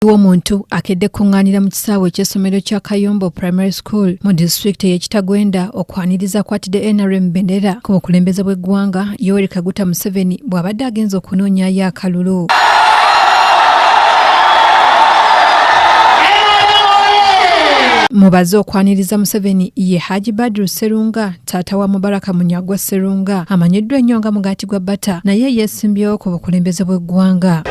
Omuntu akedde kungaanira mu kisaawe eky'essomero kya Kayombo Primary School mu disitulikiti y'Ekitagwenda okwaniriza kwatidde NRM bendera ku bukulembeze bw'eggwanga Yoweri Kaguta Museveni bw'abadde agenza okunoonyaayo akalulu. Mubaze okwaniriza Museveni ye Haji Badru Sserunga, taata wa Mubaraka Munyagwa Sserunga, amanyiddwa ennyo nga mugaati gwa bata, naye yeesimbyewo ku bukulembeze bw'eggwanga.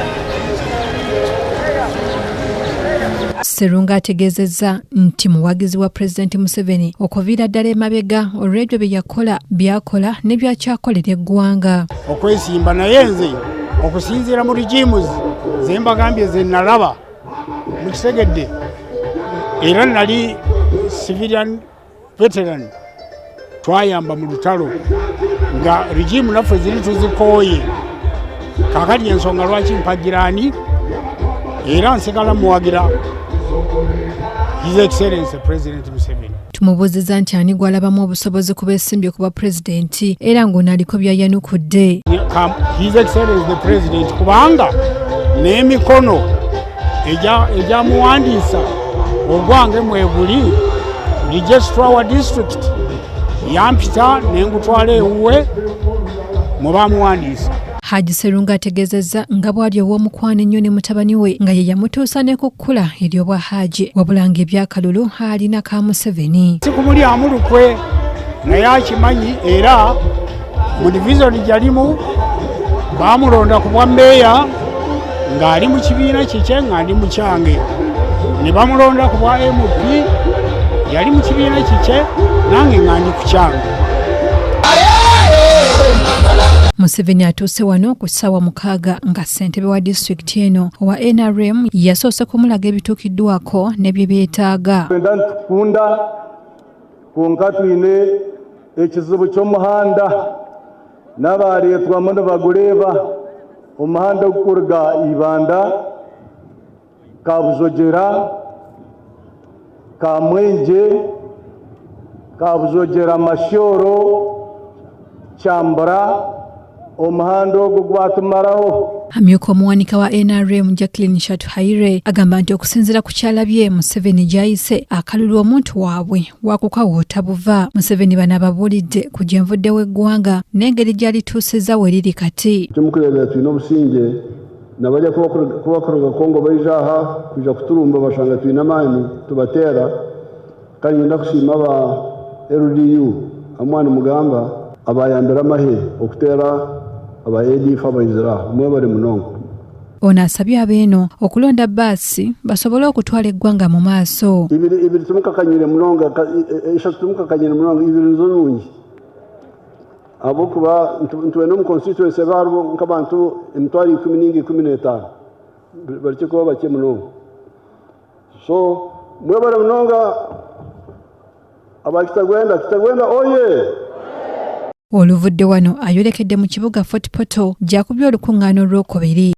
Sserunga ategeezezza nti muwagizi wa Pulezidenti Museveni okuviira ddala emabega olw'ebyo bye yakola, by'akola ne by'akyakolera eggwanga. Okwesimba naye nze okusinziira mu regimes ze mbagambye ze nalaba mu Kisegedde era nali civilian veteran, twayamba mu lutalo nga regime naffe ziri tuzikooye. Kaakati ensonga lwaki mpagiraani era nsigala muwagira His Excellency President Museveni. Tumubuuziza nti ani gwalabamu obusobozi ku beesimbye ku bwa Pulezidenti era ng'onaaliko byayanukudde. His Excellency the President kubanga n'emikono egyamuwandiisa ogwange mweguli Registrar wa District yampita n'engutwala ewuwe mu bamuwandiisa. Haji Sserunga ategeezezza nga bw'ali ow'omukwano ennyo ne mutabani we nga ye yamutuusa ne ku kkula ery'obwa Haji wabula ng'ebyakalulu alina ka Museveni. Si kumulyamu lukwe naye akimanyi era mu divisioni gyalimu baamulonda ku bwa mmeeya ng'ali mu kibiina kikye ng'ali mu kyange, ne bamulonda ku bwa MP yali mu kibiina kikye nange ng'andi ku kyange. Museveni atuuse wano ku ssaawa 6 nga ssentebe wa disitulikiti eno owa NRM yasoose kumulaga ebituukiddwako ne bye byetaaga. Tukunda konka twine ekizibu ky'omuhanda n'abareetwamu nibagureeba omuhanda okuruga Ibanda Kabuzogera Kamwenje Kabuzogera Mashoro Kyambura omuhanda ogwo gwatumaraho. Amyuka omuwanika wa NRM Jacqueline Shatuhaire agamba nti okusinziira ku kyalabye Museveni gy'ayise akalulu omuntu waabwe wakukawoota buva. Museveni bano ababuulidde ku gyenvuddewo eggwanga n'engeri gy'alituusizza we liri kati. Kyemukuleebera tulina obusinge nabajja kubakuruga Kongo baija aha kuja kuturumba bashanga tulina amaanyi tubateera kandi ngenda kusiima aba LDU amwana mugamba abayambira amahe okuteera aba ADF abaizira mwebale munongo. Ono asabye abeeno okulonda bbaasi basobole okutwala eggwanga mu maaso. Ibiri tumukakanyire munonga eshatu tumukakanyire munonga ibiri nizo nungi abokuba ntwena mu constituency barwo nk'abantu emitwalo 10-15 bareke kuba bake munonga, so mwebale munonga abakitagwenda oye. Oluvudde wano ayolekedde mu kibuga Fort Portal gy'akubye olukuŋŋaana olw'okubiri.